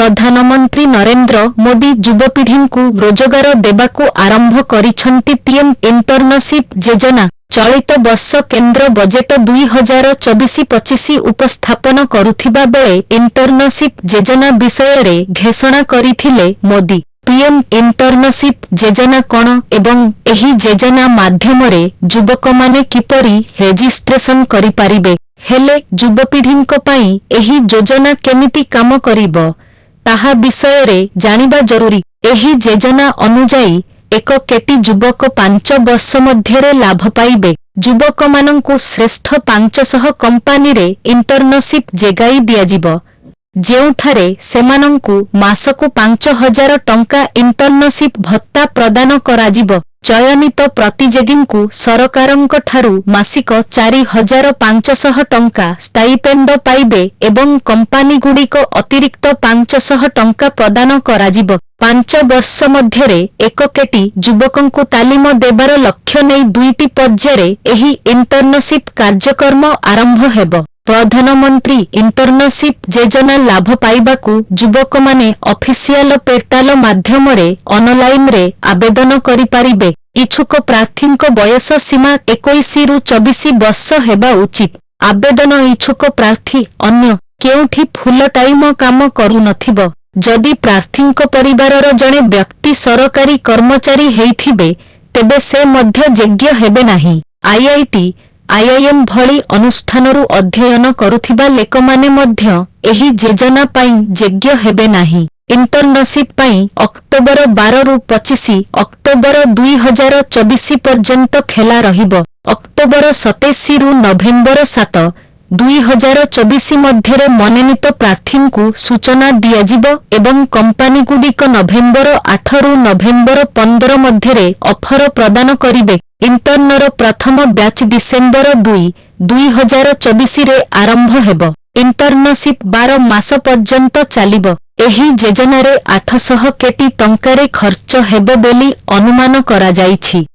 प्रधानमंत्री नरेंद्र मोदी युवपीढ़ी को रोजगार देवाकू आरंभ करिछंती पीएम इंटर्नशिप योजना। चलित वर्ष केंद्र बजेट 2024-25 उपस्थापन करुथिबा बेले इंटर्नशिप योजना विषय रे घोषणा करिथिले मोदी। पीएम इंटर्नशिप योजना कौन एवं एही योजना माध्यम रे युवक माने किपरि रेजिस्ट्रेशन करि पारिबे, हेले युवपीढ़ींक पई एही योजना केमिति काम करिबो ताहा विषय रे जानिबा जरूरी। एही योजना अनुजाई एक केटी युवक 5 वर्ष मध्यरे लाभ पाइबे। युवक मानंकु श्रेष्ठ 500 कंपानी रे इंटर्नशिप जेगाई दियाजिबो, जेउठारे सेमानंकु मासकु 5000 टंका इंटर्नशिप भत्ता प्रदान कराजिबो। चयनित प्रतियोगींकु सरकारंक ठारू मासिक 4500 टंका स्टाइपेंड पाइबे एवं कंपानी गुड़िक अतिरिक्त 500 टंका प्रदान कराजिबो। 5 वर्ष मध्यरे एक केटी युवकंकु तालीम देबार लक्ष्य नहीं 2टी पर्याୟରେ एही इंटर्नशिप कार्यक्रम आरंभ हेबो। प्रधानमंत्री इंटर्नशिप योजना लाभ पाइबाकू युवक माने ऑफिशियल पोर्टाल माध्यम रे ऑनलाइन रे आवेदन करि पारिबे। इच्छुक प्रार्थींक बयस सीमा 21 रु 24 वर्ष हेबा उचित। आवेदन इच्छुक प्रार्थी अन्य केउठी फुल टाइम काम करू नथिबो। जदि प्रार्थींक परिवारर जणे व्यक्ति सरकारी कर्मचारी हेइथिबे तेबे से मध्य योग्य हेबे नाही। आईआईटी आईआईएम भली अनुष्ठानरू अध्ययन करुथिबा लेकमाने मध्य एही योजना पाई योग्य हेबे नाही। इंटर्नशिप पाई अक्टोबर 12 रु 25 अक्टोबर 2024 पर्यंत खेला रहिबो। अक्टोबर 27 रु नवेम्बर 7 2024 मध्यरे मनोनीत प्रार्थींकु सूचना दियाजिबो एवं कंपानी गुड़िक नवेम्बर 8 रु नवेम्बर 15 मध्यरे ऑफर प्रदान करिबे। इंटर्नर प्रथम बैच डिसेंबर 2, 2024 रे आरंभ हेबो। इंटर्नशिप 12 मास पर्यंत चलिबो। एही योजना रे 800 कोटी टंकारे खर्च हेबो बोली अनुमान करा जाइछि।